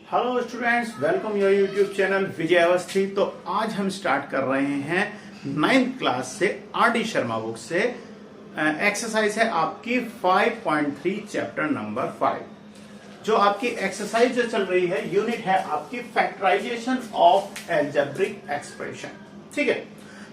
Hello students, welcome your YouTube channel Vijay Awasthi. तो आज हम स्टार्ट कर रहे हैं 9th क्लास से आर.डी. शर्मा बुक से। एक्सरसाइज है आपकी 5.3 चैप्टर नंबर 5। जो आपकी एक्सरसाइज जो चल रही है यूनिट है आपकी फैक्टराइजेशन ऑफ एल्जेब्रिक एक्सप्रेशन। ठीक है,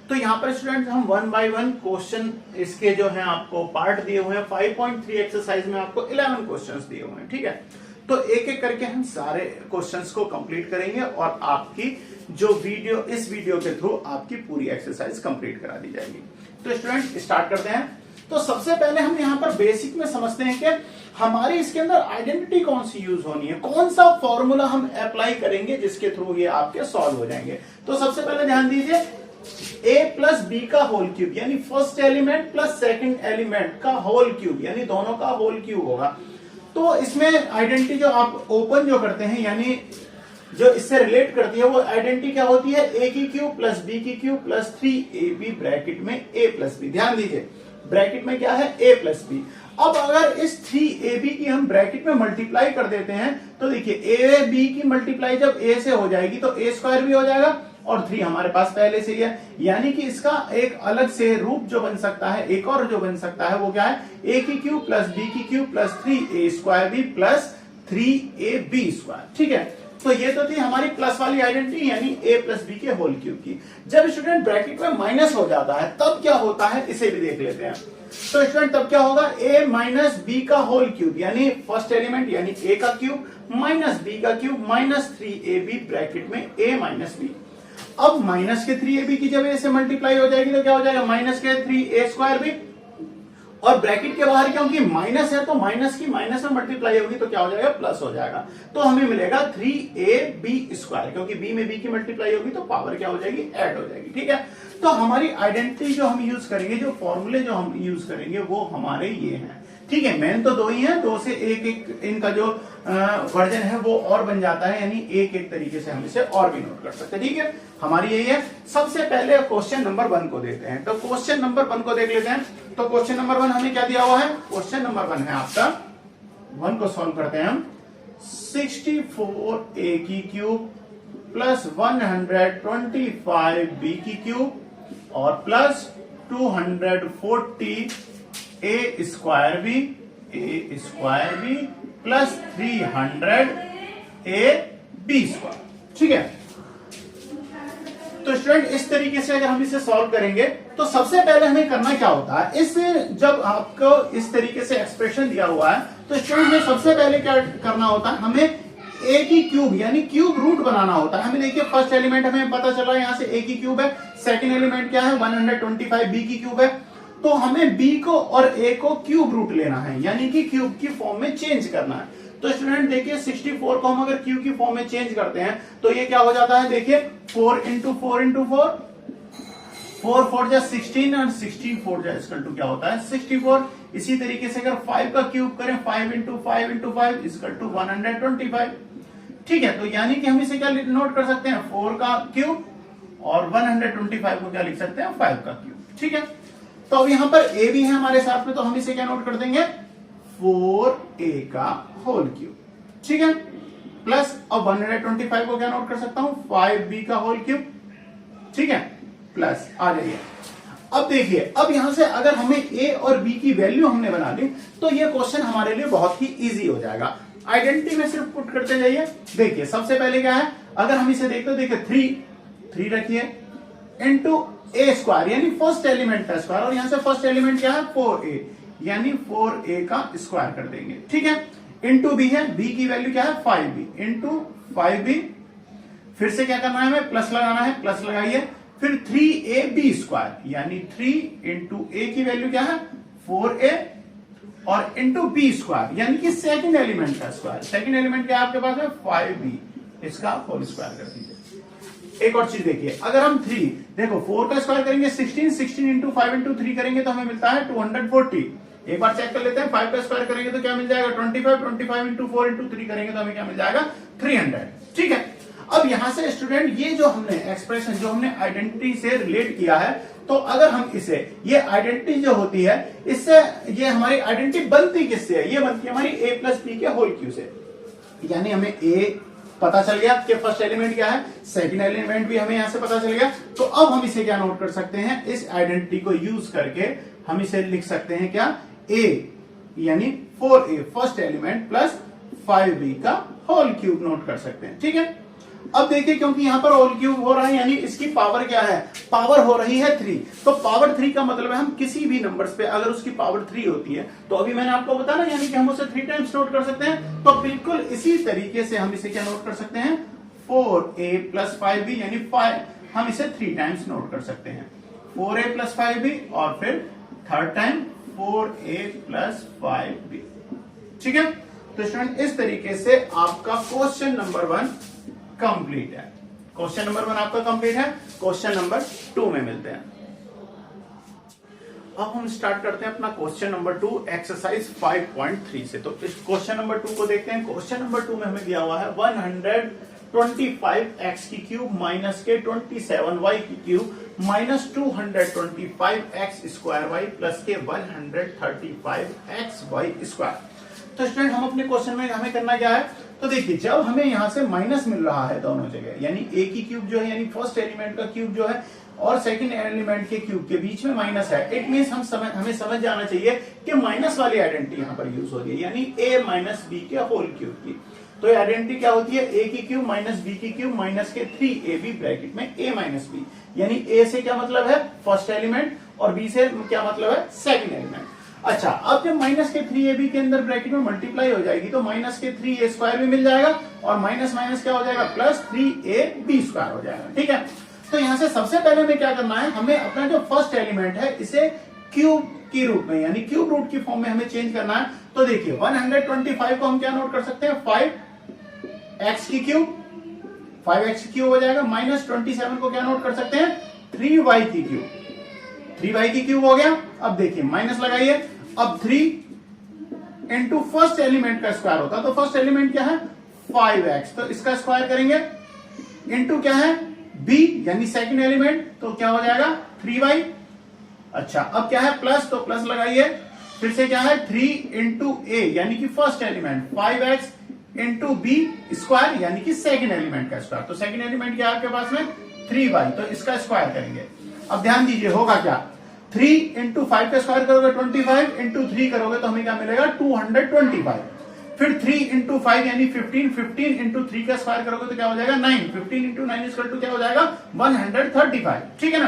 तो यहाँ पर स्टूडेंट हम 1 बाय 1 क्वेश्चन इसके जो है आपको पार्ट दिए हुए हैं। 5.3 एक्सरसाइज में आपको 11 क्वेश्चंस दिए हुए हैं। ठीक है, तो एक एक करके हम सारे क्वेश्चंस को कंप्लीट करेंगे और आपकी जो वीडियो इस वीडियो के थ्रू आपकी पूरी एक्सरसाइज कंप्लीट करा दी जाएगी। तो स्टूडेंट स्टार्ट करते हैं। तो सबसे पहले हम यहाँ पर बेसिक में समझते हैं कि हमारी इसके अंदर आइडेंटिटी कौन सी यूज होनी है, कौन सा फॉर्मूला हम अप्लाई करेंगे जिसके थ्रू ये आपके सॉल्व हो जाएंगे। तो सबसे पहले ध्यान दीजिए, a प्लस बी का होल क्यूब यानी first element plus second element का होल क्यूब यानी दोनों का होल क्यूब होगा। तो इसमें आइडेंटिटी जो आप ओपन जो करते हैं यानी जो इससे रिलेट करती है वो आइडेंटिटी क्या होती है, a की क्यूब प्लस b की क्यूब प्लस 3ab ब्रैकेट में a प्लस b। ध्यान दीजिए ब्रैकेट में क्या है, a प्लस b। अब अगर इस 3ab की हम ब्रैकेट में मल्टीप्लाई कर देते हैं तो देखिए ab की मल्टीप्लाई जब a से हो जाएगी तो a स्क्वायर भी हो जाएगा और 3 हमारे पास पहले से ही है। यानी कि इसका एक अलग से रूप जो बन सकता है, एक और जो बन सकता है वो क्या है, a की क्यूब प्लस b की cube plus 3a square b plus 3ab square. ठीक है, तो ये तो थी हमारी प्लस वाली आइडेंटिटी यानी a प्लस b के होल क्यूब की। जब स्टूडेंट ब्रैकेट में माइनस हो जाता है तब क्या होता है इसे भी देख लेते हैं। तो स्टूडेंट तब क्या होगा, a माइनस b का होल क्यूब यानी फर्स्ट एलिमेंट यानी a का क्यूब माइनस b का क्यूब माइनस 3ab ब्रैकेट में a माइनस b। अब माइनस के 3ab की जब a से मल्टीप्लाई हो जाएगी तो क्या हो जाएगा, माइनस के 3a स्क्वायर भी, और ब्रैकेट के बाहर क्योंकि माइनस है तो माइनस की माइनस में मल्टीप्लाई होगी तो क्या हो जाएगा, प्लस हो जाएगा। तो हमें मिलेगा 3ab स्क्वायर, क्योंकि b में b की मल्टीप्लाई होगी तो पावर क्या हो जाएगी, ऐड हो जाएगी। ठीक है, तो हमारी आइडेंटिटी जो हम यूज करेंगे, जो फॉर्मूले जो हम यूज करेंगे वो हमारे ये हैं। ठीक है, मेन तो दो ही है, दो से एक एक इनका जो वर्जन है वो और बन जाता है, यानी एक एक तरीके से हम इसे और भी नोट कर सकते हैं। ठीक है, हमारी यही है। सबसे पहले क्वेश्चन नंबर 1 को देखते हैं। तो क्वेश्चन नंबर 1 को देख लेते हैं। तो क्वेश्चन नंबर 1 हमें क्या दिया हुआ है, क्वेश्चन नंबर 1 है आपका 1 को सॉल्व करते हैं हम। 64a की क्यूब प्लस 125b की क्यूब और plus 240 a square B plus 300 a b square. ठीक है, तो स्टूडेंट इस तरीके से अगर हम इसे सॉल्व करेंगे तो सबसे पहले हमें करना क्या होता है, इस जब आपको इस तरीके से एक्सप्रेशन दिया हुआ है तो स्टूडेंट में सबसे पहले क्या करना होता है, हमें a की क्यूब यानी क्यूब रूट बनाना होता है। हमें देखिए फर्स्ट एलिमेंट हमें पता चला यहाँ से a की क्यूब है, सेकंड एलिमेंट क्या है 125 b की क्यूब है। तो हमें b को और a को क्यूब रूट लेना है यानी कि क्यूब की फॉर्म में चेंज करना है। तो स्टूडेंट देखिए 64 को हम अगर क्यूब की फॉर्म में चेंज करते हैं तो ये क्या हो जाता है, देखिए 4 इंटू 4 इंटू 4, 4 4 जा 16 और 16 4 जा इक्वल टू क्या होता है 64। इसी तरीके से अगर 5 का क्यूब करें 5 इंटू 5 इंटू 5 इक्वल टू 125। ठीक है, तो यानी कि हम इसे क्या नोट कर सकते हैं, 4 का क्यूब और 125 को क्या लिख सकते हैं, 5 का क्यूब। ठीक है, तो अब यहां पर a भी है हमारे साथ में, तो हम इसे क्या नोट कर देंगे, 4a का होल क्यूब। ठीक है, प्लस अब 125 को क्या नोट कर सकता हूं, 5b का होल क्यूब। ठीक है, प्लस आ जाइए। अब देखिए, अब यहां से अगर हमें a और b की वैल्यू हमने बना ली तो ये क्वेश्चन हमारे लिए बहुत ही इजी हो जाएगा। आइडेंटिटी में सिर्फ पुट करते जाइए। देखिए सबसे पहले क्या है, अगर हम इसे देखते हो, देखिए 3 रखिए इंटू a स्क्वायर यानी फर्स्ट एलिमेंट का स्क्वायर, और यहां से फर्स्ट एलिमेंट क्या है 4a यानी 4a का स्क्वायर कर देंगे। ठीक है, इंटू b है, b की वैल्यू क्या है 5b इंटू 5b, फिर से क्या करना है हमें, प्लस लगाना है, प्लस लगाइए, फिर 3ab स्क्वायर यानी 3 इंटू a की वैल्यू क्या है 4a और इंटू b स्क्वायर यानी कि सेकंड एलिमेंट का स्क्वायर। सेकंड एलिमेंट क्या आपके पास है 5b, इसका होल स्क्वायर कर दीजिए। एक और चीज देखिए, अगर हम 3 देखो 4 का स्क्वायर करेंगे 16 इंटू 5 इंटू 3 करेंगे तो हमें मिलता है 240। एक बार चेक कर लेते हैं, 5 का स्क्वायर करेंगे तो क्या मिल जाएगा 25 इंटू 4 इंटू 3 करेंगे तो हमें क्या मिल जाएगा 300। ठीक है, अब यहां से स्टूडेंट ये जो हमने एक्सप्रेशन जो हमने आइडेंटिटी से रिलेट किया है, तो अगर हम इसे ये आइडेंटिटी जो होती है इससे ये हमारी आइडेंटिटी बनती किससे है, ये बनती है हमारी a प्लस b के होल क्यू से। यानी हमें a पता चल गया कि फर्स्ट एलिमेंट क्या है, सेकंड एलिमेंट भी हमें यहां से पता चल गया। तो अब हम इसे क्या नोट कर सकते हैं, इस आइडेंटिटी को यूज करके हम इसे लिख सकते हैं क्या, a यानी 4a first element plus 5b का होल क्यूब नोट कर सकते हैं। ठीक है, अब देखिए क्योंकि यहां पर होल क्यूब हो रहा है यानी इसकी पावर क्या है, पावर हो रही है 3। तो पावर 3 का मतलब है हम किसी भी नंबर्स पे अगर उसकी पावर 3 होती है तो अभी मैंने आपको बताया यानी कि हम उसे 3 टाइम्स नोट कर सकते हैं। तो बिल्कुल इसी तरीके से हम इसे क्या नोट कर सकते हैं, 4a प्लस 5b यानी 5 हम इसे 3 टाइम्स नोट कर सकते हैं, 4a प्लस 5b और फिर third time 4a plus 5b। ठीक है, तो स्टूडेंट इस तरीके से आपका क्वेश्चन नंबर 1 कंप्लीट है। क्वेश्चन नंबर 1 आपका कंप्लीट है। क्वेश्चन नंबर 2 में मिलते हैं। अब हम स्टार्ट करते हैं अपना क्वेश्चन नंबर 2 एक्सरसाइज 5.3 से। तो इस क्वेश्चन नंबर 2 को देखते हैं। क्वेश्चन नंबर 2 में हमें दिया हुआ है 125x की क्यूब माइनस के 27y की cube minus 225x square y plus के 135x y स्क्वायर। तो स्टूडेंट हम अपने क्वेश्चन में हमें करना क्या है, तो देखिए जब हमें यहां से माइनस मिल रहा है दोनों जगह यानी a की क्यूब जो है यानी फर्स्ट एलिमेंट का क्यूब जो है और सेकंड एलिमेंट के क्यूब के बीच में माइनस है, इट मींस हमें समझ जाना चाहिए कि माइनस वाली आइडेंटिटी यहां पर यूज हो रही है यानी a माइनस b के होल क्यूब की। तो ये आइडेंटिटी क्या होती है, a की क्यूब माइनस b की क्यूब माइनस के 3ab ब्रैकेट में a माइनस b यानी a से क्या मतलब है फर्स्ट एलिमेंट और b से क्या मतलब है सेकंड एलिमेंट। अच्छा, अब जब माइनस के 3ab के अंदर ब्रैकेट में मल्टीप्लाई हो जाएगी तो माइनस के 3a स्क्वायर भी मिल जाएगा और माइनस माइनस क्या हो जाएगा प्लस 3ab स्क्वायर हो जाएगा। ठीक है, तो यहां से सबसे पहले हमें क्या करना है, हमें अपना जो फर्स्ट एलिमेंट है इसे क्यूब की रूप में यानी क्यूब रूट की फॉर्म में हमें चेंज करना है। तो देखिए 125 को हम क्या नोट कर सकते हैं, 5x की क्यूब 5x की क्यूब हो जाएगा, माइनस 27 को क्या नोट कर सकते हैं 3y की क्यूब 3y की क्यूब हो गया। अब देखिए माइनस लगाइए, अब 3 इंटू फर्स्ट एलिमेंट का स्क्वायर होता है तो फर्स्ट एलिमेंट क्या है 5x, तो इसका स्क्वायर करेंगे इंटू क्या है b यानी सेकंड एलिमेंट तो क्या हो जाएगा 3y। अच्छा, अब क्या है प्लस, तो प्लस लगाइए, फिर से क्या है 3 इंटू a यानी कि first element 5x into b square यानी कि सेकंड एलिमेंट का स्क्वायर। तो सेकंड एलिमेंट क्या है आपके पास में 3y, तो इसका स्क्वायर करेंगे। अब ध्यान दीजिए होगा क्या, 3 इंटू 5 का स्क्वायर करोगे 25 इंटू 3 करोगे तो हमें क्या मिलेगा 225, फिर 3 इंटू 5 यानी 15 इंटू 3 का स्क्वायर करोगे तो क्या हो जाएगा 9, 15 इंटू 9 इक्वल टू क्या हो जाएगा 135। ठीक है ना,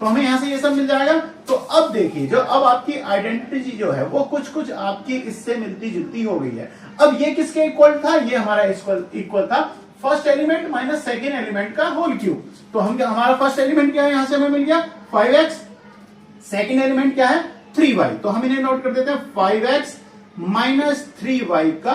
तो हमें यहां से ये सब मिल जाएगा। तो अब देखिए जो अब आपकी आइडेंटिटी जो है वो कुछ कुछ आपकी इससे मिलती जुलती हो गई है। अब ये किसके इक्वल था, ये हमारा इक्वल था first element minus second element का होल क्यूब। तो हम क्या, हमारा फर्स्ट एलिमेंट क्या है यहां से हमें मिल गया 5x, सेकेंड एलिमेंट क्या है 3y, तो हम इन्हें नोट कर देते हैं 5x माइनस 3y का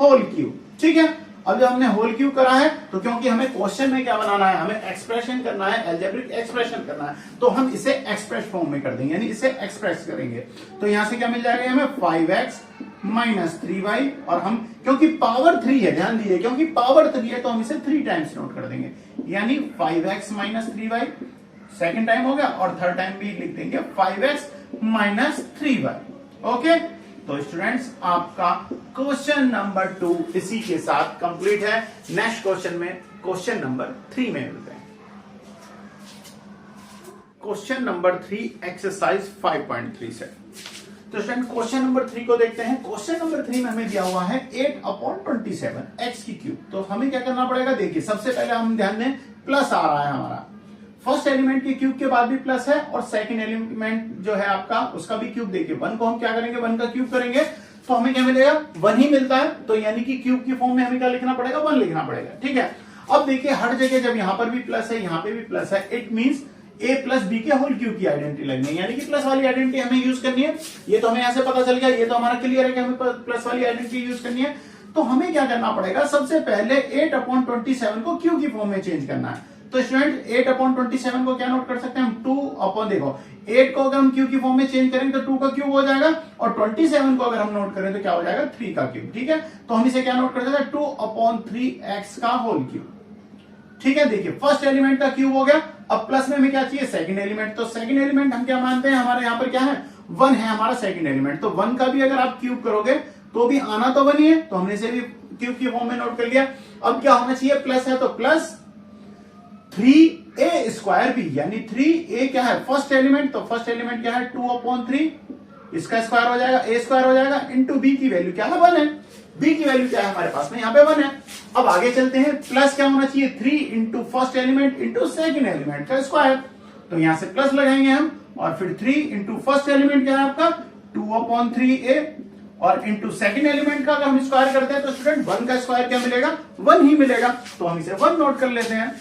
होल क्यूब। ठीक है, अब जब हमने होल क्यूब करा है तो क्योंकि हमें क्वेश्चन में क्या बनाना है, हमें एक्सप्रेशन करना है, अलजेब्रिक एक्सप्रेशन करना है, तो हम इसे एक्सप्रेस फॉर्म में कर देंगे यानी इसे एक्सप्रेस करेंगे। तो यहां से क्या मिल जाएगा हमें 5x माइनस 3y और हम क्योंकि पावर 3 है, ध्यान दीजिए क्योंकि पावर 3 है तो हम इसे 3 टाइम्स नोट कर देंगे यानी 5x minus 3y second time हो गया और थर्ड टाइम भी लिख देंगे 5x माइनस 3y। ओके, तो स्टूडेंट्स आपका क्वेश्चन नंबर 2 इसी के साथ कंप्लीट है। नेक्स्ट क्वेश्चन में क्वेश्चन नंबर 3 में मिलते हैं। क्वेश्चन नंबर 3 एक्सरसाइज 5.3 से। तो स्टूडेंट क्वेश्चन नंबर 3 को देखते हैं। क्वेश्चन नंबर 3 में हमें दिया हुआ है 8/27 x की क्यूब। तो हमें क्या करना पड़ेगा, देखिए सबसे पहले हम ध्यान दें प्लस आ रहा है हमारा, फर्स्ट एलिमेंट के क्यूब के बाद भी प्लस है और सेकंड एलिमेंट जो है आपका उसका भी क्यूब। देखिए 1 को हम क्या करेंगे 1 का क्यूब करेंगे तो हमें क्या मिलेगा 1 ही मिलता है, तो यानी कि क्यूब की फॉर्म में हमें क्या लिखना पड़ेगा 1 लिखना पड़ेगा। ठीक है, अब देखिए हर जगह जब यहां पर भी प्लस है यहां पे भी प्लस है, it means a plus B के होल क्यूब की आइडेंटिटी लगनी है यानी कि प्लस वाली आइडेंटिटी हमें यूज करनी है। ये तो हमें यहां से पता चल गया, ये तो हमारा क्लियर है कि हमें प्लस वाली आइडेंटिटी यूज करनी है। तो हमें क्या करना पड़ेगा, सबसे पहले 8/27 को क्यूब की फॉर्म में चेंज करना है। तो स्टूडेंट 8/27 को क्या नोट कर सकते हैं हम 2 देखो 8 को अगर हम क्यूब की फॉर्म में चेंज करेंगे तो 2 का क्यूब हो जाएगा और 27 को अगर हम नोट करें तो क्या हो जाएगा 3 का क्यूब। ठीक है, तो हम इसे क्या नोट कर सकते हैं 2/3x का होल क्यूब। ठीक है, देखिए फर्स्ट एलिमेंट का क्यूब हो गया। अब प्लस में हमें क्या चाहिए सेकंड एलिमेंट, तो सेकंड एलिमेंट हम क्या मानते हैं हमारे यहाँ पर क्या है 1 है हमारा सेकंड एलिमेंट, तो 1 का भी अगर आप क्यूब करोगे तो भी आना तो 1 ही है, तो हमने इसे भी क्यूब की फॉर्म में नोट कर लिया। अब क्या होना चाहिए, प्लस है तो प्लस 3a स्क्वायर बी, यानी 3a क्या है फर्स्ट एलिमेंट, तो फर्स्ट एलिमेंट क्या है 2/3, इसका स्क्वायर हो जाएगा, a स्क्वायर हो जाएगा, इंटू b की वैल्यू क्या है 1 है, b की वैल्यू क्या है हमारे पास में यहाँ पे 1 है। अब आगे चलते हैं, प्लस क्या होना चाहिए 3 into first element into second element का स्क्वायर, तो यहां से प्लस लगाएंगे हम, और फिर 3 इंटू फर्स्ट एलिमेंट क्या है आपका 2/3a, और इंटू सेकेंड एलिमेंट का अगर हम स्क्वायर करते हैं तो स्टूडेंट 1 का स्क्वायर क्या मिलेगा 1 ही मिलेगा, तो हम इसे 1 नोट कर लेते हैं।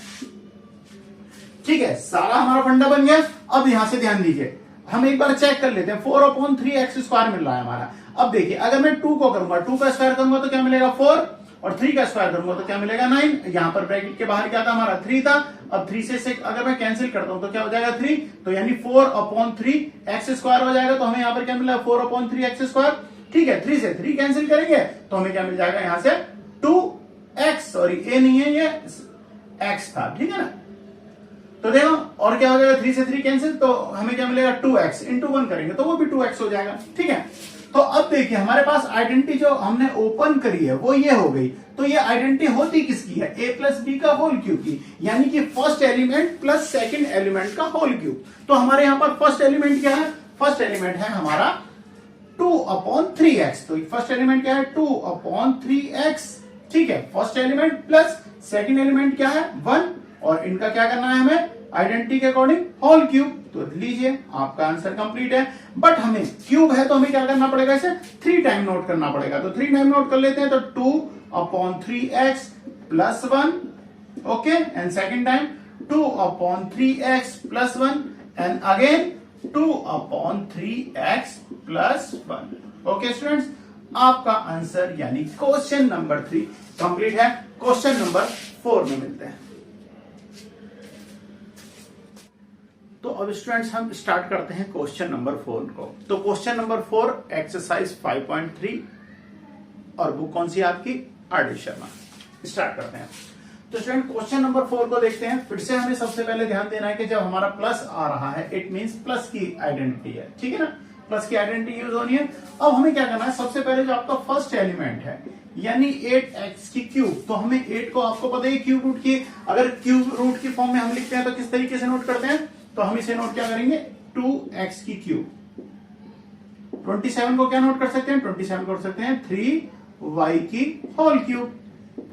ठीक है, सारा हमारा फंडा बन गया। अब यहां से ध्यान दीजिए, हम एक बार चेक कर लेते हैं, 4/3x स्क्वायर मिल रहा है हमारा। अब देखिए, अगर मैं 2 को करूंगा, 2 का स्क्वायर करूंगा तो क्या मिलेगा 4, और 3 का स्क्वायर करूंगा तो क्या मिलेगा 9। यहां पर ब्रैकेट के बाहर क्या था हमारा 3 था, अब 3 से 6 अगर मैं कैंसिल करता हूं तो क्या हो जाएगा 3, तो यानी 4/3x स्क्वायर हो जाएगा, तो हमें यहां पर क्या मिला 4/3x स्क्वायर। ठीक है, 3 से 3 कैंसिल करेंगे तो हमें क्या मिल जाएगा यहां से 2x, सॉरी a नहीं है ये x था, ठीक है ना। तो देखो, और क्या हो जाएगा 3 से 3 कैंसिल, तो हमें क्या मिलेगा 2x, इंटू 1 करेंगे तो वो भी 2x हो जाएगा। ठीक है, तो अब देखिए हमारे पास आइडेंटिटी जो हमने ओपन करी है वो ये हो गई, तो ये आइडेंटिटी होती किसकी है, a प्लस बी का होल क्यूब की, यानी कि first element plus second element का होल क्यूब। तो हमारे यहां पर फर्स्ट एलिमेंट क्या है, फर्स्ट एलिमेंट है हमारा 2/3x, तो फर्स्ट एलिमेंट क्या है 2/3x। ठीक है, first element plus second element क्या है 1, और इनका क्या करना है हमें आइडेंटिटी के अकॉर्डिंग होल क्यूब, तो लीजिए आपका आंसर कंप्लीट है। बट हमें क्यूब है तो हमें क्या करना पड़ेगा, इसे 3 टाइम नोट करना पड़ेगा, तो 3 टाइम नोट कर लेते हैं, तो 2/3x plus 1, okay, and second time 2/3x plus 1, and again 2/3x plus 1। Okay students, आपका आंसर यानी क्वेश्चन नंबर 3 कंप्लीट है। क्वेश्चन नंबर 4 में मिलते हैं। तो अब स्टूडेंट्स हम स्टार्ट करते हैं क्वेश्चन नंबर 4 को। तो क्वेश्चन नंबर 4 एक्सरसाइज 5.3, और बुक कौन सी आपकी आर.डी. शर्मा। स्टार्ट करते हैं। तो स्टूडेंट क्वेश्चन नंबर 4 को देखते हैं। फिर से हमें सबसे पहले ध्यान देना है कि जब हमारा प्लस आ रहा है इट मींस प्लस की आइडेंटिटी है, ठीक है ना, प्लस की आइडेंटिटी यूज होनी है। अब हमें क्या करना है, सबसे पहले जो आपका फर्स्ट एलिमेंट है यानी 8x की क्यूब, तो हमें 8 को आपको पता है क्यूब रूट की, अगर क्यूब रूट की फॉर्म में हम लिखते हैं तो किस तरीके से नोट करते हैं, तो हम इसे नोट क्या करेंगे 2x की क्यूब। 27 को क्या नोट कर सकते हैं, 27 कर सकते हैं 3y की होल क्यूब।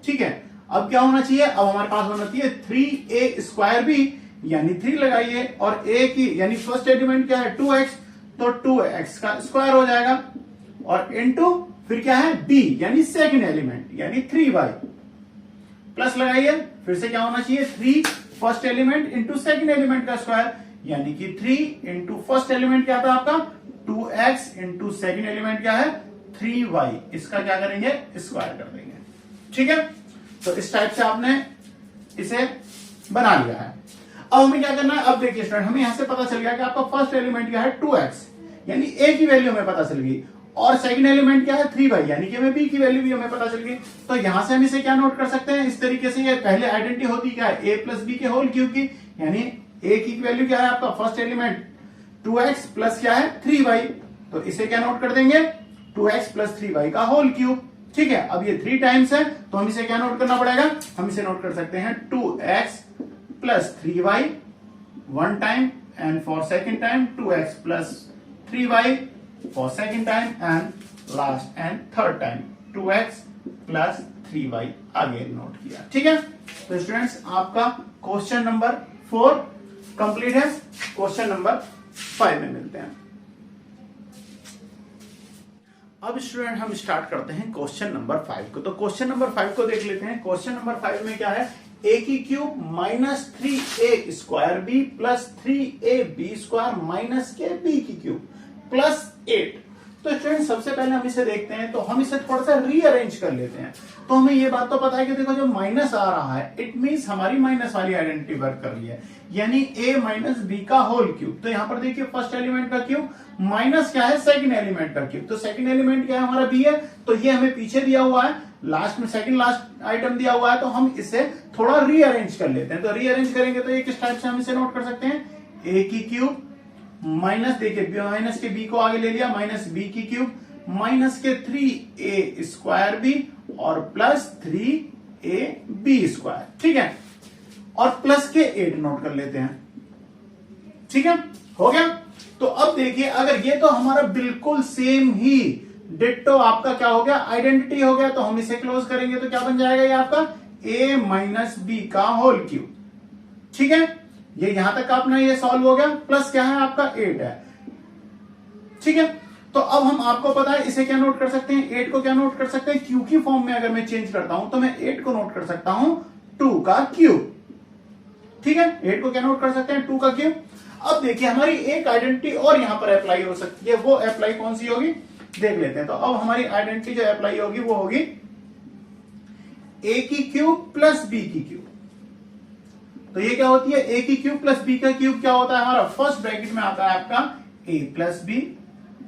ठीक है, अब क्या होना चाहिए, अब हमारे पास होना चाहिए 3a स्क्वायर बी, यानी 3 लगाइए, और a की यानी फर्स्ट एलिमेंट क्या है 2x, तो 2x का स्क्वायर हो जाएगा, और इनटू फिर क्या है b यानी सेकंड एलिमेंट यानी 3y, प्लस लगाइए, फिर से क्या होना चाहिए 3 first element into second element का स्क्वायर, यानी कि 3 इंटू फर्स्ट एलिमेंट क्या था आपका 2x इंटू सेकंड एलिमेंट क्या है 3y, इसका क्या करेंगे स्क्वायर कर देंगे। ठीक है, तो इस टाइप से आपने इसे बना लिया है। अब हमें क्या करना है, अब देखिए स्टूडेंट, हमें यहां से पता चल गया कि आपका फर्स्ट एलिमेंट क्या है 2x, यानी a की वैल्यू हमें पता चल गई, और सेकंड एलिमेंट क्या है 3y, यानी कि हमें b की वैल्यू भी हमें पता चल गई। तो यहां से हम इसे क्या नोट कर सकते हैं, इस तरीके से, ये पहले आइडेंटिटी होती क्या है a प्लस बी के होल क्यूब की, यानी a की वैल्यू क्या है आपका फर्स्ट एलिमेंट 2x प्लस क्या है 3y, तो इसे क्या नोट कर देंगे 2x प्लस 3y का होल क्यूब। ठीक है, अब ये 3 टाइम्स है तो हम इसे क्या नोट करना पड़ेगा, हम इसे नोट कर सकते हैं 2x plus 3y 1 time, and for second time 2x plus 3y for second time, and last and third time 2x plus 3y again note किया। ठीक है, तो स्टूडेंट्स आपका क्वेश्चन नंबर 4 कंप्लीट है। क्वेश्चन नंबर 5 में मिलते हैं। अब स्टूडेंट हम स्टार्ट करते हैं क्वेश्चन नंबर 5 को। तो क्वेश्चन नंबर 5 को देख लेते हैं। क्वेश्चन नंबर 5 में क्या है, a की cube minus 3a square b plus 3ab square minus के b की क्यूब प्लस 8। तो स्टूडेंट सबसे पहले हम इसे देखते हैं, तो हम इसे थोड़ा सा रीअरेंज कर लेते हैं। तो हमें ये बात तो पता है कि देखो जो माइनस आ रहा है इट मींस हमारी माइनस वाली आइडेंटिटी वर्क कर रही है, यानी a माइनस बी का होल क्यूब। तो यहां पर देखिए फर्स्ट एलिमेंट का क्यूब माइनस क्या है सेकंड एलिमेंट का क्यूब, तो सेकंड एलिमेंट क्या है हमारा b है, तो ये हमें पीछे दिया हुआ है, लास्ट में सेकंड लास्ट आइटम दिया हुआ है, तो हम इसे थोड़ा रीअरेंज कर लेते हैं। तो रीअरेंज करेंगे तो ये किस टाइप से हम इसे नोट कर सकते हैं, a की क्यूब माइनस, देखिए माइनस के b को आगे ले लिया, माइनस b की क्यूब माइनस के 3a स्क्वायर b, और प्लस 3ab स्क्वायर। ठीक है, और प्लस के 8 नोट कर लेते हैं। ठीक है, हो गया। तो अब देखिए, अगर ये तो हमारा बिल्कुल सेम ही डिट्टो आपका क्या हो गया, आइडेंटिटी हो गया, तो हम इसे क्लोज करेंगे तो क्या बन जाएगा ये आपका a माइनस बी का होल क्यूब। ठीक है, ये यहां तक अपना ये सॉल्व हो गया। प्लस क्या है आपका 8 है। ठीक है, तो अब हम आपको पता है इसे क्या नोट कर सकते हैं, 8 को क्या नोट कर सकते हैं, क्यू की फॉर्म में अगर मैं चेंज करता हूं तो मैं 8 को नोट कर सकता हूं 2 का क्यूब। ठीक है, 8 को क्या नोट कर सकते हैं, 2 का क्यूब। अब देखिए हमारी एक आइडेंटिटी और यहां पर अप्लाई हो सकती है, वो अप्लाई कौन सी होगी देख लेते हैं। तो अब हमारी आइडेंटिटी जो अप्लाई होगी वो होगी a की क्यूब प्लस b की क्यूब। तो ये क्या होती है, a की क्यूब प्लस b का क्यूब क्या होता है हमारा, फर्स्ट ब्रैकेट में आता है आपका a प्लस b,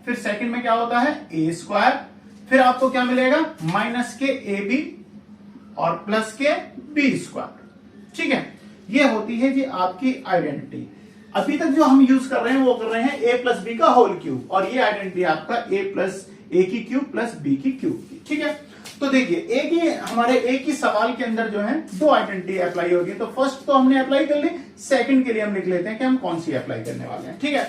फिर सेकंड में क्या होता है a स्क्वायर, फिर आपको क्या मिलेगा माइनस के ab और प्लस के b स्क्वायर। ठीक है, ये होती है जी आपकी आइडेंटिटी। अभी तक जो हम यूज कर रहे हैं वो कर रहे हैं a प्लस बी का होल क्यूब, और ये आइडेंटिटी आपका a की क्यूब प्लस b की क्यूब की। ठीक है, तो देखिए एक ही हमारे एक ही सवाल के अंदर जो है दो आइडेंटिटी अप्लाई होगी। तो फर्स्ट तो हमने अप्लाई कर ली, सेकंड के लिए हम लिख लेते हैं कि हम कौन सी अप्लाई करने वाले हैं। ठीक है,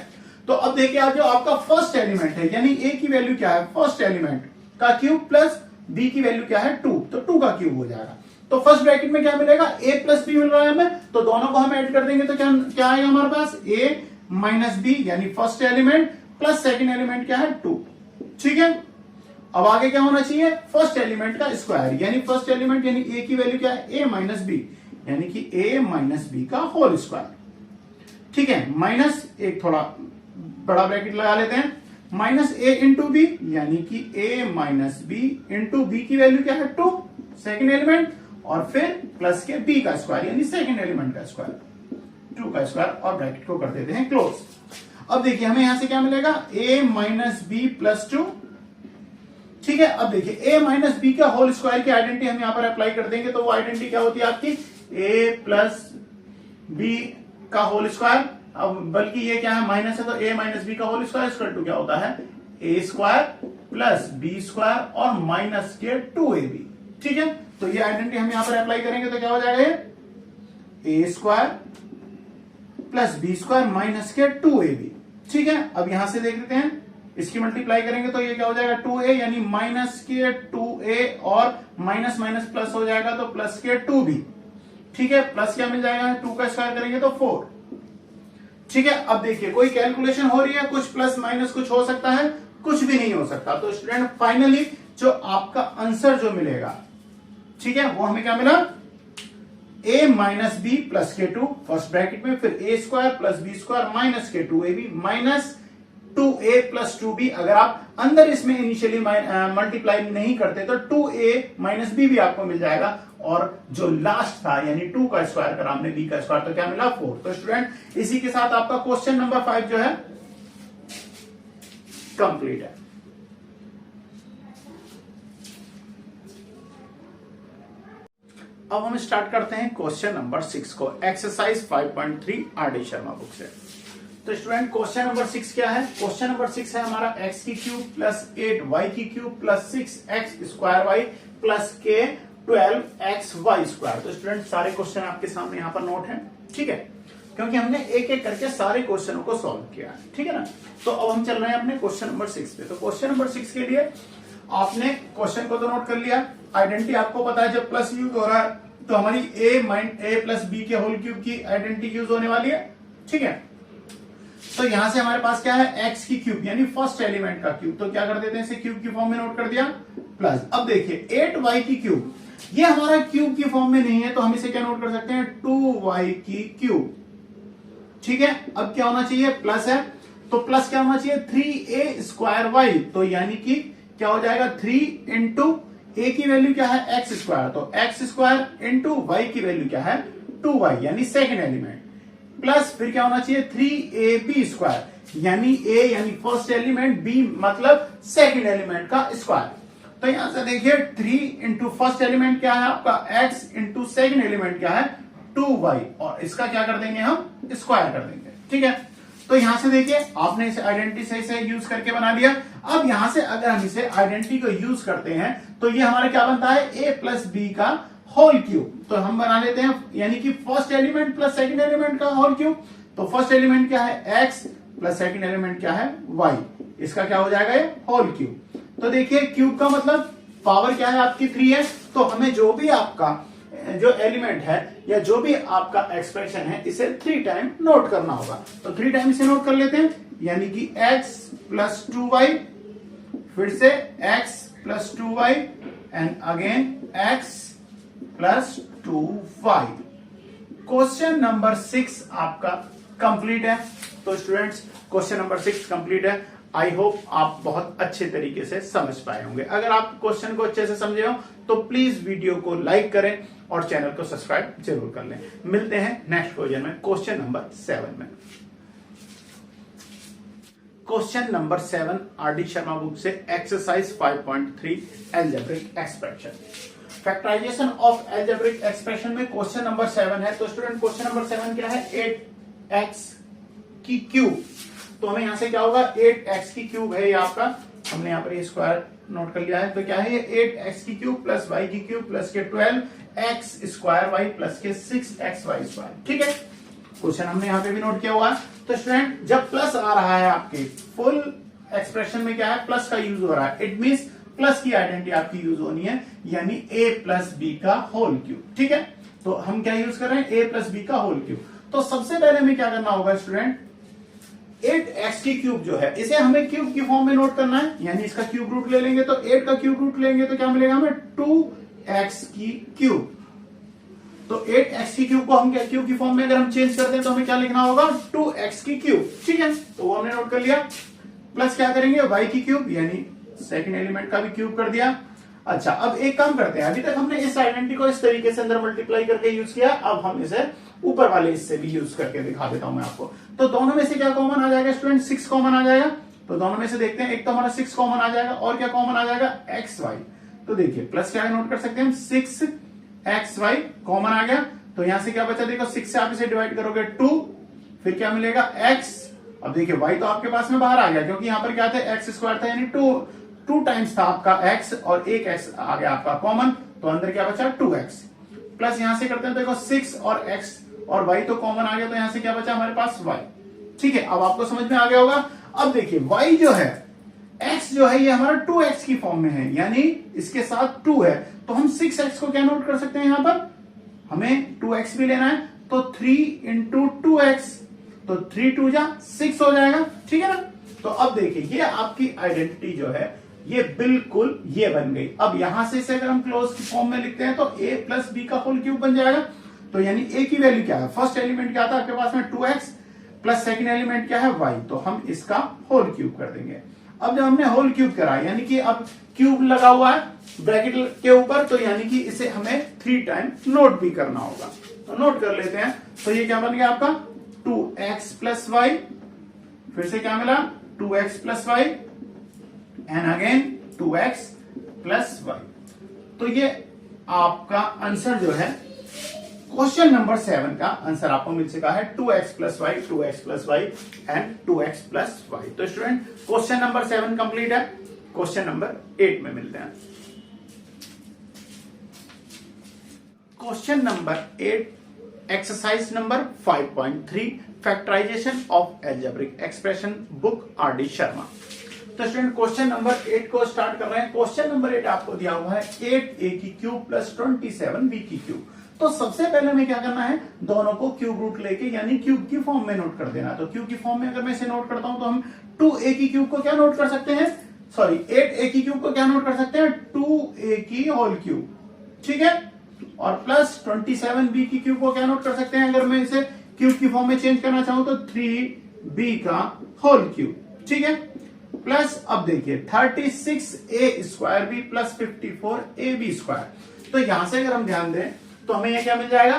तो अब देखिए आप जो आपका फर्स्ट एलिमेंट है, यानी a की वैल्यू क्या है, फर्स्ट एलिमेंट का क्यूब प्लस b की वैल्यू क्या है 2, तो 2 का क्यूब हो जाएगा। तो फर्स्ट ब्रैकेट में क्या मिलेगा, a प्लस बी मिल रहा है हमें, तो दोनों को हम ऐड कर देंगे तो क्या क्या आएगा हमारे पास, a माइनस बी यानी first element plus second element क्या है 2। ठीक है, अब आगे क्या होना चाहिए, फर्स्ट एलिमेंट का स्क्वायर, यानी फर्स्ट एलिमेंट यानी a की वैल्यू क्या है, a माइनस बी, यानी कि a माइनस बी का होल स्क्वायर। ठीक है, माइनस एक थोड़ा बड़ा ब्रैकेट लगा लेते हैं, माइनस a इंटू बी, यानी कि a minus B into B की वैल्यू क्या है 2 सेकेंड एलिमेंट, और फिर प्लस के b का स्क्वायर यानी सेकेंड एलिमेंट का स्क्वायर, 2 का स्क्वायर, और ब्रैकेट को कर देते हैं क्लोज। अब देखिए हमें यहां से क्या मिलेगा, a माइनस बी प्लस 2। ठीक है, अब देखिए a माइनस बी का होल स्क्वायर की आइडेंटिटी हम यहां पर अप्लाई कर देंगे, तो वो आइडेंटिटी क्या होती है आपकी, a प्लस बी का होल स्क्वायर। अब बल्कि ये क्या है माइनस है, तो a माइनस बी का होल स्क्वायर इक्वल टू क्या होता है, a square plus B square और माइनस के 2ab। ठीक है, तो ये आइडेंटिटी हम यहां पर अप्लाई करेंगे तो क्या हो जाएगा, ये a square plus B square minus के 2ab। ठीक है, अब यहां से देख लेते हैं, इसकी मल्टीप्लाई करेंगे तो ये क्या हो जाएगा 2a, यानी माइनस के 2a और माइनस माइनस प्लस हो जाएगा तो प्लस के 2b। ठीक है, प्लस क्या मिल जाएगा, 2 का स्क्वायर करेंगे तो 4। ठीक है, अब देखिए कोई कैलकुलेशन हो रही है, कुछ प्लस माइनस कुछ हो सकता है, कुछ भी नहीं हो सकता। तो स्टूडेंट फाइनली जो आपका आंसर जो मिलेगा, ठीक है, वो हमें क्या मिला, a माइनस बी प्लस के 2 फर्स्ट ब्रैकेट में, फिर a square plus B square minus के 2ab minus 2a plus 2b। अगर आप अंदर इसमें इनिशियली मल्टीप्लाई नहीं करते तो 2a माइनस बी भी आपको मिल जाएगा, और जो लास्ट था यानी 2 का स्क्वायर करा हमने b का स्क्वायर तो क्या मिला 4। तो स्टूडेंट इसी के साथ आपका क्वेश्चन नंबर 5 जो है कंप्लीट है। अब हम स्टार्ट करते हैं क्वेश्चन नंबर 6 को, एक्सरसाइज 5.3 आर.डी. शर्मा बुक से। तो स्टूडेंट क्वेश्चन नंबर 6 क्या है, क्वेश्चन नंबर 6 है हमारा x की क्यूब प्लस 8y की cube plus 6x square y plus के 12xy स्क्वायर। तो स्टूडेंट सारे क्वेश्चन आपके सामने यहाँ पर नोट है, ठीक है, क्योंकि हमने एक एक करके सारे क्वेश्चनों को सॉल्व किया है। ठीक है ना, तो अब हम चल रहे हैं अपने क्वेश्चन नंबर 6 पे। तो क्वेश्चन नंबर 6 के लिए आपने क्वेश्चन को तो नोट कर लिया, आइडेंटिटी आपको पता है जब प्लस यूज हो रहा है तो हमारी a प्लस बी के होल क्यूब की आइडेंटिटी यूज होने वाली है। ठीक है, तो यहां से हमारे पास क्या है, x की क्यूब यानी फर्स्ट एलिमेंट का क्यूब, तो क्या कर देते हैं इसे क्यूब की फॉर्म में नोट कर दिया, प्लस अब देखिए 8y की क्यूब, ये हमारा क्यूब की फॉर्म में नहीं है तो हम इसे क्या नोट कर सकते हैं 2y की क्यूब। ठीक है, अब क्या होना चाहिए, प्लस है तो प्लस क्या होना चाहिए 3a स्क्वायर y, तो यानी कि क्या हो जाएगा 3 इंटू a की वैल्यू क्या है x स्क्वायर, तो x स्क्वायर इंटू y की वैल्यू क्या है 2y यानी सेकेंड एलिमेंट, प्लस फिर क्या होना चाहिए 3ab स्क्वायर यानी a यानी फर्स्ट एलिमेंट, b मतलब सेकेंड एलिमेंट का स्क्वायर। तो यहां से देखिए 3 इंटू फर्स्ट एलिमेंट क्या है आपका x इंटू सेकेंड एलिमेंट क्या है 2y, और इसका क्या कर देंगे हम स्क्वायर कर देंगे। ठीक है, तो यहां से देखिए आपने इसे आइडेंटिटी सही से यूज करके बना लिया। अब यहां से अगर हम इसे आइडेंटिटी को यूज करते हैं तो ये हमारा क्या बनता है, a प्लस बी का होल क्यूब। तो हम बना लेते हैं यानी कि first element plus second element का होल क्यूब। तो फर्स्ट एलिमेंट क्या है x प्लस सेकंड एलिमेंट क्या है y, इसका क्या हो जाएगा ये होल क्यूब। तो देखिए क्यूब का मतलब पावर क्या है आपकी 3 है। तो हमें जो भी आपका जो एलिमेंट है या जो भी आपका एक्सप्रेशन है इसे 3 टाइम नोट करना होगा। तो 3 टाइम इसे नोट कर लेते हैं, यानी कि x प्लस 2y, फिर से x plus 2y and again x plus 2y। Question number 6 आपका कंप्लीट है। तो स्टूडेंट्स क्वेश्चन नंबर 6 कंप्लीट है। आई होप आप बहुत अच्छे तरीके से समझ पाए होंगे। अगर आप क्वेश्चन को अच्छे से समझे हो तो प्लीज वीडियो को लाइक करें और चैनल को सब्सक्राइब जरूर कर लें। मिलते हैं नेक्स्ट क्वेश्चन में, क्वेश्चन नंबर 7 में। Question number 7 R D. Sharma book से exercise 5.3 algebraic expression, factorization of algebraic expression में क्वेश्चन नंबर 7 है। तो स्टूडेंट क्वेश्चन नंबर 7 क्या है, 8x की क्यूब। तो हमें यहां से क्या होगा, 8x की क्यूब है ये आपका, हमने यहाँ पर ये स्क्वायर नोट कर लिया है। तो क्या है ये 8x की क्यूब प्लस y की क्यूब प्लस के 12x स्क्वायर y प्लस के 6xy स्क्वायर। ठीक है, क्वेश्चन हमने यहाँ पे भी नोट किया हुआ है। तो स्टूडेंट जब प्लस आ रहा है आपके फुल एक्सप्रेशन में क्या है, प्लस का यूज हो रहा है, इट मींस प्लस की आइडेंटिटी आपकी यूज होनी है, यानी a प्लस बी का होल क्यूब। ठीक है, तो हम क्या यूज कर रहे हैं, a प्लस बी का होल क्यूब। तो सबसे पहले हमें क्या करना होगा स्टूडेंट, 8x की क्यूब जो है इसे हमें क्यूब की फॉर्म में नोट करना है, यानी इसका क्यूब रूट ले लेंगे। तो 8 का क्यूब रूट लेंगे तो क्या मिलेगा हमें, 2x की क्यूब। तो 8x की क्यूब को हम क्या क्यूब की फॉर्म में अगर हम चेंज करते हैं तो हमें क्या लिखना होगा, 2x की क्यूब। ठीक है, तो वो हमने नोट कर लिया। प्लस क्या करेंगे, y की क्यूब, यानी सेकंड एलिमेंट का भी क्यूब कर दिया। अच्छा, अब एक काम करते हैं, अभी तक हमने इस आइडेंटिटी को इस तरीके से अंदर मल्टीप्लाई करके यूज किया, अब हम इसे ऊपर वाले इससे भी यूज करके दिखा देता हूं मैं आपको। तो दोनों में से क्या कॉमन आ जाएगा स्टूडेंट, 6 कॉमन आ जाएगा। तो दोनों में से देखते हैं, एक तो हमारा 6 कॉमन आ जाएगा और क्या कॉमन आ जाएगा, xy। तो देखिए प्लस क्या नोट कर सकते हैं हम, 6xy कॉमन आ गया। तो यहां से क्या बचा, देखो 6 से आप इसे डिवाइड करोगे 2, फिर क्या मिलेगा x। अब देखिए y तो आपके पास में बाहर आ गया, क्योंकि यहां पर क्या था, x स्क्वायर था, यानी 2 टाइम्स था आपका x और एक x आ गया आपका कॉमन, तो अंदर क्या बचा 2x। प्लस यहां से करते हैं, देखो 6 और x और y तो कॉमन आ गया, तो यहां से क्या बचा हमारे पास y। ठीक है, अब आपको समझ में आ गया होगा। अब देखिए y जो है, x जो है ये हमारा 2x की फॉर्म में है, यानी इसके साथ 2 है। तो हम 6x को क्या नोट कर सकते हैं, यहां पर हमें 2x भी लेना है, तो 3 इंटू 2x, तो 3 2 जा 6 हो जाएगा। ठीक है ना। तो अब देखिए ये आपकी आइडेंटिटी जो है ये बिल्कुल ये बन गई। अब यहां से इसे अगर हम क्लोज की फॉर्म में लिखते हैं तो a प्लस बी का होल क्यूब बन जाएगा। तो यानी a की वैल्यू क्या है, फर्स्ट एलिमेंट क्या था आपके पास में 2x प्लस सेकंड एलिमेंट क्या है y, तो हम इसका होल क्यूब कर देंगे। अब जब हमने होल क्यूब करा, यानी कि अब क्यूब लगा हुआ है ब्रैकेट के ऊपर, तो यानी कि इसे हमें 3 टाइम नोट भी करना होगा। तो नोट कर लेते हैं। तो ये क्या बन गया आपका 2x प्लस y, फिर से क्या मिला 2x plus y and again 2x plus y। तो ये आपका आंसर जो है क्वेश्चन नंबर 7 का आंसर आपको मिल चुका है, 2x plus y, 2x plus y and 2x plus y। तो स्टूडेंट क्वेश्चन नंबर 7 कंप्लीट है। क्वेश्चन नंबर 8 में मिलते हैं। Question number 8 exercise number 5.3 factorisation of algebraic expression, book R D. Sharma. तो स्टूडेंट क्वेश्चन नंबर 8 को स्टार्ट कर रहे हैं। क्वेश्चन नंबर 8 आपको दिया हुआ है 8a की क्यूब प्लस 27b की क्यूब। तो सबसे पहले हमें क्या करना है, दोनों को क्यूब रूट लेके यानी क्यूब की फॉर्म में नोट कर देना। तो क्यूब की फॉर्म में अगर मैं इसे नोट करता हूं तो हम 2a की क्यूब को क्या नोट कर सकते हैं, सॉरी 8a की क्यूब को क्या नोट कर सकते हैं, 2a की होल क्यूब। ठीक है, और प्लस 27b की क्यूब को क्या नोट कर सकते हैं, अगर मैं इसे क्यूब की फॉर्म में चेंज करना चाहूं तो 3b का होल क्यूब। ठीक है, प्लस अब देखिए 36a square B plus 54ab square. तो यहां से अगर हम ध्यान दें तो हमें यह क्या मिल जाएगा,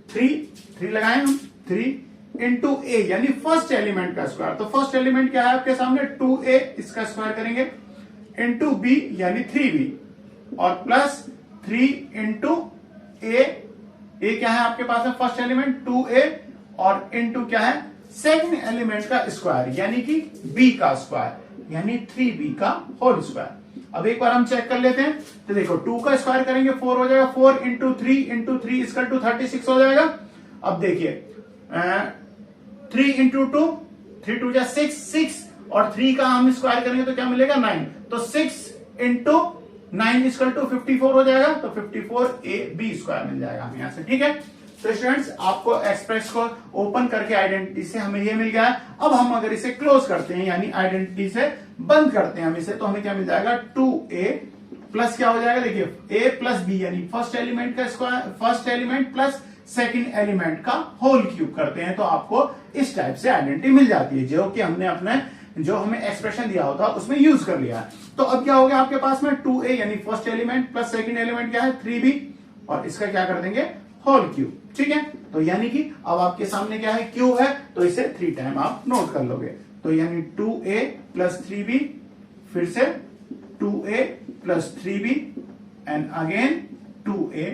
3 लगाएं हम, 3 इंटू ए यानी फर्स्ट एलिमेंट का स्क्वायर। तो फर्स्ट एलिमेंट क्या है आपके सामने 2a, इसका स्क्वायर करेंगे, इंटू बी यानी 3b, और प्लस 3 इंटू ए क्या है आपके पास है फर्स्ट एलिमेंट 2a, और इंटू क्या है सेकंड एलिमेंट का स्क्वायर यानी कि b का स्क्वायर यानी 3b का होल स्क्वायर। अब एक बार हम चेक कर लेते हैं, तो देखो 2 का स्क्वायर करेंगे 4 हो जाएगा, 4 इंटू 3 इक्वल टू 36 हो जाएगा। अब देखिए 3 इंटू 2, 3 2 जा 6 और 3 का हम स्क्वायर करेंगे तो क्या मिलेगा 9, तो 6 इंटू 9 इक्वल टू 54 हो जाएगा, तो 54ab स्क्वायर मिल जाएगा हमें यहां से। ठीक है, तो स्टूडेंट्स आपको एक्सप्रेस को ओपन करके आइडेंटिटी से हमें ये मिल गया है। अब हम अगर इसे क्लोज करते हैं यानी आइडेंटिटी से बंद करते हैं हम इसे, तो हमें क्या मिल जाएगा 2a प्लस क्या हो जाएगा, देखिए a प्लस b यानी फर्स्ट एलिमेंट का square, first element plus second element का होल क्यूब करते हैं तो आपको इस टाइप से आइडेंटिटी मिल जाती है, जो कि हमने अपने जो हमें एक्सप्रेशन दिया होता उसमें यूज कर लिया है। तो अब क्या हो गया आपके पास में 2a यानी first element plus second element क्या है 3b और इसका क्या कर देंगे होल क्यूब। ठीक है, तो यानी कि अब आपके सामने क्या है क्यूब है, तो इसे 3 टाइम आप नोट कर लोगे, तो यानी 2a प्लस 3b, फिर से 2a plus 3b and again 2a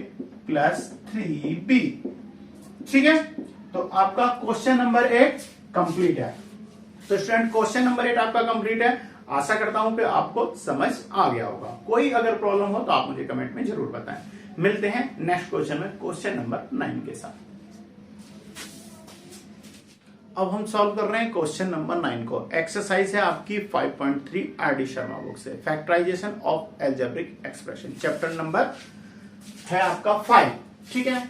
plus 3b। ठीक है, तो आपका क्वेश्चन नंबर 8 कंप्लीट है। तो स्टूडेंट क्वेश्चन नंबर 8 आपका कंप्लीट है। आशा करता हूं कि आपको समझ आ गया होगा। कोई अगर प्रॉब्लम हो तो आप मुझे कमेंट में जरूर बताएं। मिलते हैं नेक्स्ट क्वेश्चन में क्वेश्चन नंबर 9 के साथ। अब हम सॉल्व कर रहे हैं क्वेश्चन नंबर 9 को। एक्सरसाइज है आपकी 5.3 आर डी शर्मा बुक से, factorisation of algebraic expression. Chapter number है आपका 5। ठीक है,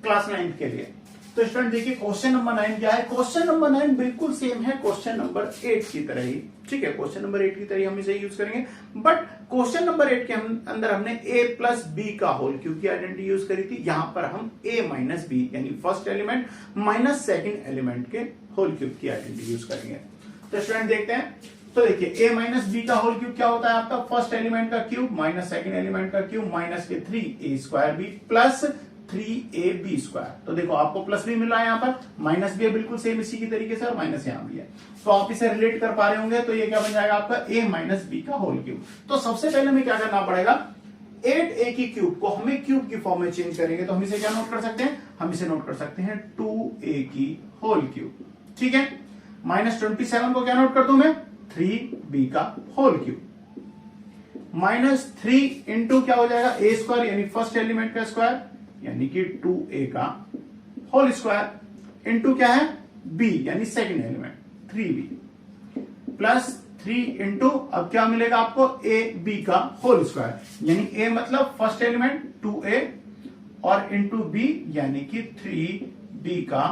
क्लास 9 के लिए। तो स्टूडेंट देखिए क्वेश्चन नंबर 9 क्या है। क्वेश्चन नंबर 9 बिल्कुल सेम है क्वेश्चन नंबर 8 की तरह ही। ठीक है, क्वेश्चन नंबर 8 की तरह हम इसे यूज करेंगे, बट क्वेश्चन नंबर 8 के अंदर हमने a प्लस बी का होल क्यूब की आइडेंटिटी यूज करी थी। यहां पर हम a माइनस बी यानी first element minus second element के होल क्यूब की आइडेंटिटी यूज करेंगे। तो स्टूडेंट देखते हैं, तो देखिए a माइनस बी का होल क्यूब क्या होता है आपका, फर्स्ट एलिमेंट का क्यूब माइनस सेकंड एलिमेंट का क्यूब माइनस के 3a square B plus 3ab square. तो देखो आपको प्लस भी मिल रहा है, यहाँ पर माइनस भी है बिल्कुल सेम इसी की तरीके से और माइनस यहाँ भी है, तो आप इसे रिलेट कर पा रहे होंगे। तो ये क्या बन जाएगा आपका a माइनस बी का होल क्यूब। तो सबसे पहले हमें क्या करना पड़ेगा, 8a की क्यूब को हमें क्यूब की फॉर्म में चेंज करेंगे, तो हम इसे क्या नोट कर सकते हैं, हम इसे नोट कर सकते हैं 2a की होल क्यूब। ठीक है, माइनस 27 को क्या नोट कर दूं मैं 3b का होल क्यूब, माइनस 3 इंटू क्या हो जाएगा a स्क्वायर यानी फर्स्ट एलिमेंट का स्क्वायर यानी कि 2a का होल स्क्वायर इंटू क्या है b यानी second element 3b plus 3 into अब क्या मिलेगा आपको a b का होल स्क्वायर यानी a मतलब फर्स्ट एलिमेंट 2a और इंटू b यानी कि 3b का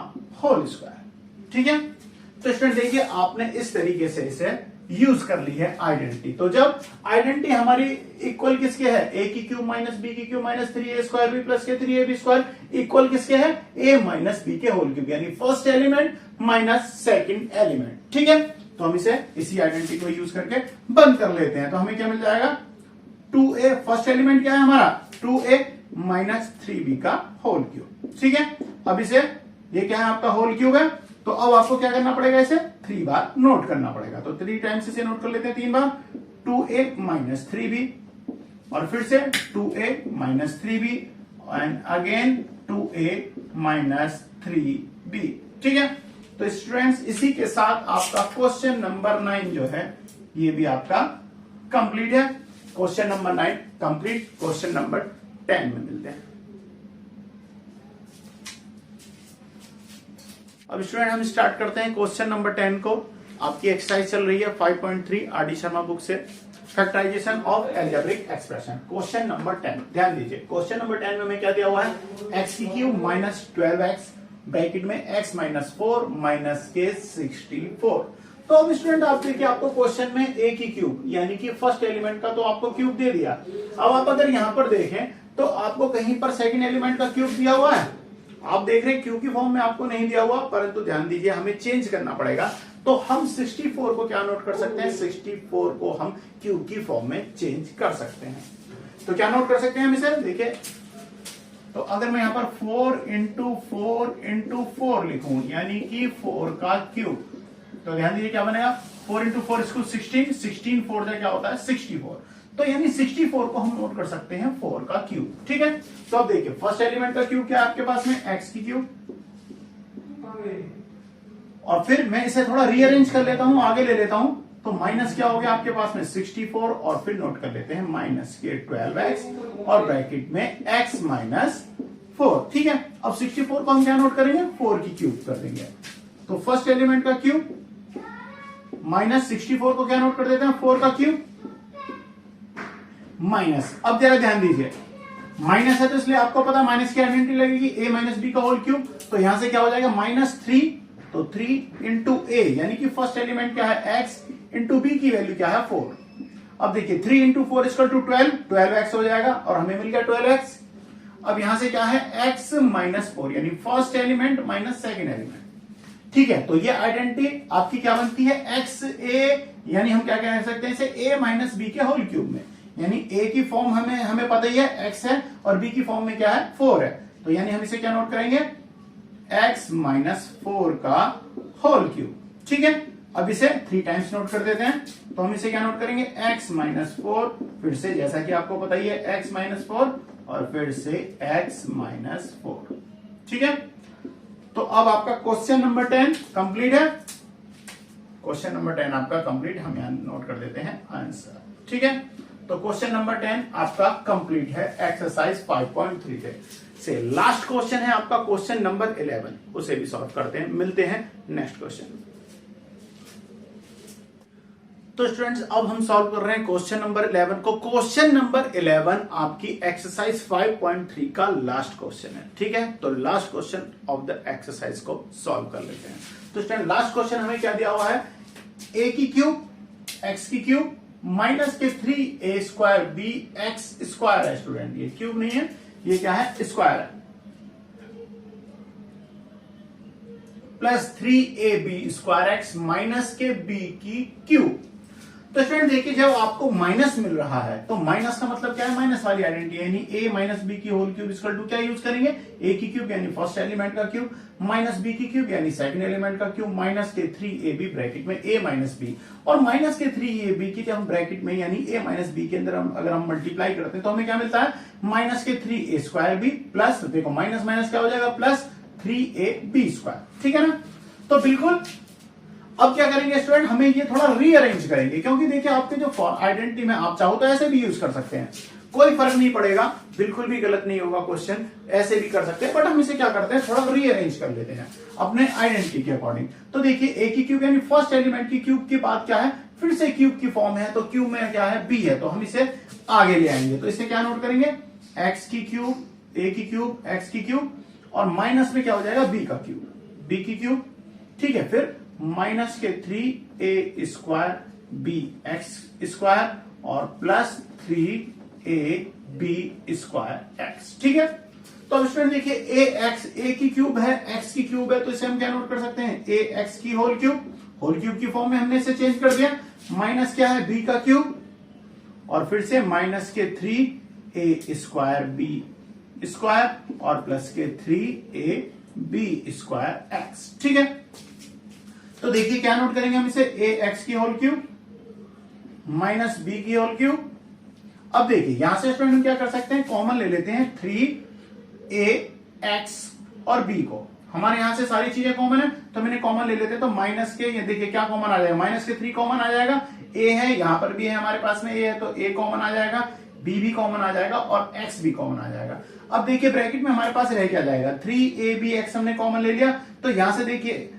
होल स्क्वायर। ठीक है, तो स्टूडेंट देखिए आपने इस तरीके से इसे यूज कर ली है आइडेंटिटी। तो जब आइडेंटिटी हमारी इक्वल किसके है, a की क्यूब माइनस b की cube minus 3a square b plus के 3ab स्क्वायर इक्वल किसके है, a माइनस b के होल क्यूब यानी first element minus second element. ठीक है, तो हम इसे इसी आइडेंटिटी को यूज करके बंद कर लेते हैं। तो हमें क्या मिल जाएगा 2a, फर्स्ट एलिमेंट क्या है हमारा 2a माइनस 3b का होल क्यूब। ठीक है, अब इसे ये क्या है आपका होल क्यूब है, तो अब आपको क्या करना पड़ेगा, इसे 3 बार नोट करना पड़ेगा। तो 3 टाइम्स इसे नोट कर लेते हैं 3 बार, 2a माइनस 3b और फिर से 2a minus 3b and again 2a minus 3b। ठीक है, तो स्टूडेंट्स इसी के साथ आपका क्वेश्चन नंबर 9 जो है ये भी आपका कंप्लीट है। Question number 9 complete. Question number 10 में मिलते हैं। अब स्टूडेंट हम स्टार्ट करते हैं क्वेश्चन नंबर 10 को। आपकी एक्सरसाइज चल रही है 5.3 आर डी शर्मा बुक से, factorisation of algebraic expression. Question number 10 ध्यान दीजिए। क्वेश्चन नंबर 10 में हमें क्या दिया हुआ है, एक्स की क्यूब माइनस 12x ब्रैकेट में x माइनस 4 माइनस के 64। तो अब स्टूडेंट आप देखिए आपको क्वेश्चन में a की क्यूब यानी कि फर्स्ट एलिमेंट का तो आपको क्यूब दे दिया। अब आप अगर यहां पर देखें तो आपको कहीं पर सेकंड एलिमेंट का क्यूब दिया हुआ है, आप देख रहे हैं क्यू की फॉर्म में आपको नहीं दिया हुआ, परंतु ध्यान दीजिए हमें चेंज करना पड़ेगा। तो हम 64 को क्या नोट कर सकते हैं, 64 को हम क्यू की फॉर्म में चेंज कर सकते हैं। तो क्या नोट कर सकते हैं हम इसे, देखिए तो अगर मैं यहां पर 4 इंटू 4 इंटू 4 लिखूं यानी कि 4 का क्यूब, तो ध्यान दीजिए क्या बनेगा 4 इंटू 4 इसको 16 4 क्या होता है 64। तो यानी 64 को हम नोट कर सकते हैं 4 का क्यूब। ठीक है, तो अब देखिए फर्स्ट एलिमेंट का क्यूब क्या है आपके पास में, x की क्यूब और फिर मैं इसे थोड़ा रीअरेंज कर लेता हूं, आगे ले लेता हूं, तो माइनस क्या हो गया आपके पास में 64 और फिर नोट कर लेते हैं माइनस के 12x और ब्रैकेट में x माइनस 4। ठीक है, अब 64 को हम क्या नोट करेंगे, 4 की क्यूब कर देंगे। तो फर्स्ट एलिमेंट का क्यूब माइनस 64 को क्या नोट कर देते हैं, 4 का क्यूब माइनस। अब जरा ध्यान दीजिए, माइनस है तो इसलिए आपको पता माइनस की आइडेंटिटी लगेगी, a माइनस बी का होल क्यूब। तो यहां से क्या हो जाएगा -3, तो 3 इंटू ए, यानी कि फर्स्ट एलिमेंट क्या है x, इंटू बी की वैल्यू क्या है 4। अब देखिए 3 इंटू 4 इक्वल टू 12x हो जाएगा और हमें मिल गया 12x। अब यहां से क्या है x माइनस 4, यानी first element minus second element. ठीक है, तो ये आइडेंटिटी आपकी क्या बनती है, x a, यानी हम क्या कह सकते हैं इसे a माइनस बी के होल क्यूब में, यानी a की फॉर्म हमें पता ही है x है और b की फॉर्म में क्या है 4 है। तो यानी हम इसे क्या नोट करेंगे, x माइनस 4 का होल क्यूब। ठीक है, अब इसे 3 टाइम्स नोट कर देते हैं, तो हम इसे क्या नोट करेंगे, x माइनस 4, फिर से जैसा कि आपको पता ही है x माइनस 4 और फिर से x माइनस 4। ठीक है, तो अब आपका क्वेश्चन नंबर 10 कंप्लीट है। क्वेश्चन नंबर 10 आपका कंप्लीट, हम यहां नोट कर देते हैं आंसर। ठीक है, तो क्वेश्चन नंबर 10 आपका कंप्लीट है एक्सरसाइज 5.3 से। लास्ट क्वेश्चन है आपका क्वेश्चन नंबर 11, उसे भी सॉल्व करते हैं। मिलते हैं नेक्स्ट क्वेश्चन। तो स्टूडेंट्स अब हम सॉल्व कर रहे हैं क्वेश्चन नंबर 11 को। क्वेश्चन नंबर 11 आपकी एक्सरसाइज 5.3 का लास्ट क्वेश्चन है। ठीक है, तो last question of the exercise को सॉल्व कर लेते हैं। तो स्टूडेंट लास्ट क्वेश्चन हमें क्या दिया हुआ है, a की क्यूब x की क्यूब माइनस के 3a square b x square है। स्टूडेंट ये क्यूब नहीं है, ये क्या है, स्क्वायर है, plus 3ab square x minus के b की क्यूब। तो स्टूडेंट देखिए, जब आपको माइनस मिल रहा है तो माइनस का मतलब क्या है, माइनस वाली आइडेंटिटी, यानी a माइनस बी की होल क्यूब इक्वल टू क्या यूज करेंगे, a की क्यूब यानी फर्स्ट एलिमेंट का क्यूब माइनस b की क्यूब यानी सेकंड एलिमेंट का क्यूब माइनस के 3ab ब्रैकेट में a माइनस b, और माइनस के 3ab की जब हम ब्रैकेट में यानी a माइनस b के अंदर अगर हम मल्टीप्लाई करते हैं तो हमें क्या मिलता है, माइनस के 3a स्क्वायर b प्लस, देखो माइनस माइनस क्या हो जाएगा, प्लस 3ab स्क्वायर। ठीक है ना, तो बिल्कुल अब क्या करेंगे स्टूडेंट, हमें ये थोड़ा रीअरेंज करेंगे, क्योंकि देखिए आपके जो आइडेंटिटी में आप चाहो तो ऐसे भी यूज कर सकते हैं, कोई फर्क नहीं पड़ेगा, बिल्कुल भी गलत नहीं होगा क्वेश्चन, ऐसे भी कर सकते हैं। बट हम इसे क्या करते हैं, थोड़ा रीअरेंज कर लेते हैं अपने आइडेंटिटी के अकॉर्डिंग। तो देखिए a की क्यूब यानी फर्स्ट एलिमेंट की क्यूब की बात क्या है, फिर से क्यूब की फॉर्म है, तो क्यूब में क्या है, b है, तो हम इसे आगे ले आएंगे। तो इसे क्या नोट करेंगे, x की क्यूब, a की क्यूब, x की क्यूब, और माइनस में क्या हो जाएगा, b का क्यूब, b की क्यूब। ठीक है, फिर माइनस के 3a square b x square और प्लस 3ab स्क्वायर x। ठीक है, तो अब स्टूडेंट देखिए a की क्यूब है, x की क्यूब है, तो इसे हम क्या नोट कर सकते हैं, ax की होल क्यूब की फॉर्म में हमने इसे चेंज कर दिया। माइनस क्या है, b का क्यूब और फिर से माइनस के 3a स्क्वायर b स्क्वायर और प्लस के 3ab स्क्वायर x। ठीक है, तो देखिए क्या नोट करेंगे हम इसे, ax की होल क्यूब माइनस b की होल क्यूब। अब देखिए यहां से स्टूडेंट हम क्या कर सकते हैं, कॉमन ले लेते हैं 3ax और b को, हमारे यहां से सारी चीजें कॉमन है तो मैंने कॉमन ले लेते हैं। तो माइनस के, ये देखिए क्या कॉमन आ जाएगा, माइनस के 3 कॉमन आ जाएगा, a है यहां पर भी है, हमारे पास में a है तो a कॉमन आ जाएगा, b भी कॉमन आ जाएगा और x भी कॉमन आ जाएगा। अब देखिए ब्रैकेट में हमारे पास रह क्या जाएगा, 3abx हमने कॉमन ले लिया, तो यहां से देखिए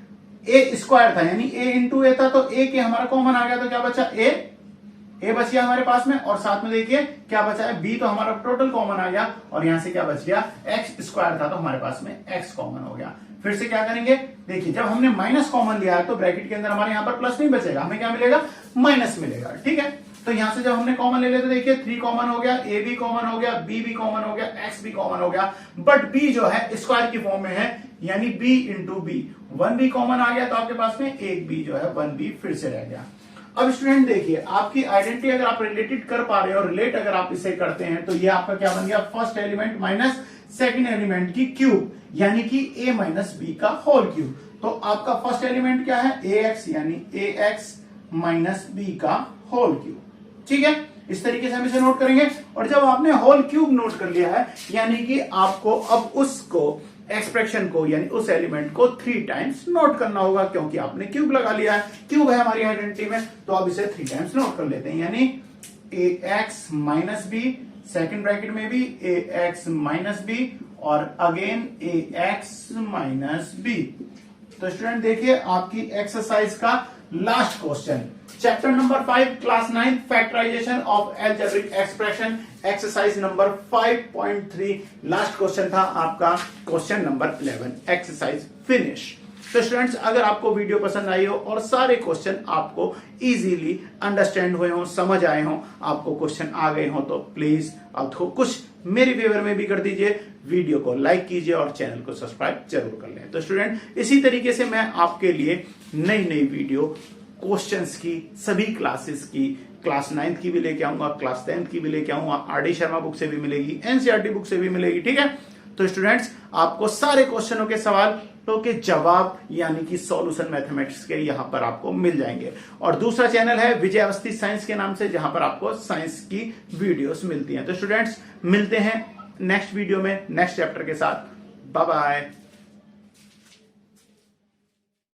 a स्क्वायर था यानी a इंटू ए था, तो a के हमारा कॉमन आ गया, तो क्या बचा, a बच गया हमारे पास में, और साथ में देखिए क्या बचा है, b, तो हमारा टोटल कॉमन आ गया, और यहां से क्या बच गया, x स्क्वायर था तो हमारे पास में x कॉमन हो गया। फिर से क्या करेंगे, देखिए जब हमने माइनस कॉमन लिया है तो ब्रैकेट के अंदर हमारे यहाँ पर प्लस नहीं बचेगा, हमें क्या मिलेगा, माइनस मिलेगा। ठीक है, तो यहां से जब हमने कॉमन ले लिया तो देखिए 3 कॉमन हो गया, a भी कॉमन हो गया, b भी कॉमन हो गया, x भी कॉमन हो गया, बट b जो है स्क्वायर की फॉर्म में है, यानी b into b, 1b common आ गया, तो आपके पास में एक b जो है 1b फिर से रह गया। अब स्टूडेंट देखिए आपकी आइडेंटिटी अगर आप रिलेटेड कर पा रहे हो, रिलेट अगर आप इसे करते हैं, तो ये आपका क्या बन गया, first element minus second element की क्यूब, यानी कि a माइनस बी का होल क्यूब। तो आपका फर्स्ट एलिमेंट क्या है, ax, यानी ax माइनस बी का होल क्यूब। ठीक है, इस तरीके से हम इसे नोट करेंगे, और जब आपने होल क्यूब नोट कर लिया है, यानी कि आपको अब उसको एक्सप्रेशन को यानी उस एलिमेंट को 3 टाइम्स नोट करना होगा, क्योंकि आपने क्यूब लगा लिया है, क्यूब है हमारी आइडेंटिटी में, तो अब इसे 3 टाइम्स नोट कर लेते हैं, यानी ax minus B, second bracket में भी ax माइनस बी और अगेन ax माइनस बी। तो स्टूडेंट देखिए आपकी एक्सरसाइज का last question, chapter number 5 class 9 factorisation of algebraic expression, exercise number 5.3, last question था आपका क्वेश्चन नंबर 11, एक्सरसाइज फिनिश। तो स्टूडेंट्स अगर आपको वीडियो पसंद आई हो और सारे क्वेश्चन आपको इजीली अंडरस्टैंड हुए हो, समझ आए हो, आपको क्वेश्चन आ गए हो, तो प्लीज आप कुछ मेरे फेवर में भी कर दीजिए, वीडियो को लाइक कीजिए और चैनल को सब्सक्राइब जरूर कर लें। तो स्टूडेंट इसी तरीके से मैं आपके लिए नई नई वीडियो क्वेश्चंस की सभी क्लासेस की, क्लास 9th की भी लेके आऊंगा, क्लास 10th की भी लेके आऊंगा, आरडी शर्मा बुक से भी मिलेगी, एनसीईआरटी बुक से भी मिलेगी, ठीक है। तो स्टूडेंट्स आपको सारे क्वेश्चनों के सवालों के जवाब यानी कि सॉल्यूशन मैथमेटिक्स के यहां पर आपको मिल जाएंगे। और दूसरा चैनल है विजय अवस्थी साइंस के नाम से, जहां पर आपको साइंस की वीडियोस मिलती हैं। तो स्टूडेंट्स मिलते हैं नेक्स्ट वीडियो में नेक्स्ट चैप्टर के साथ। Bye bye.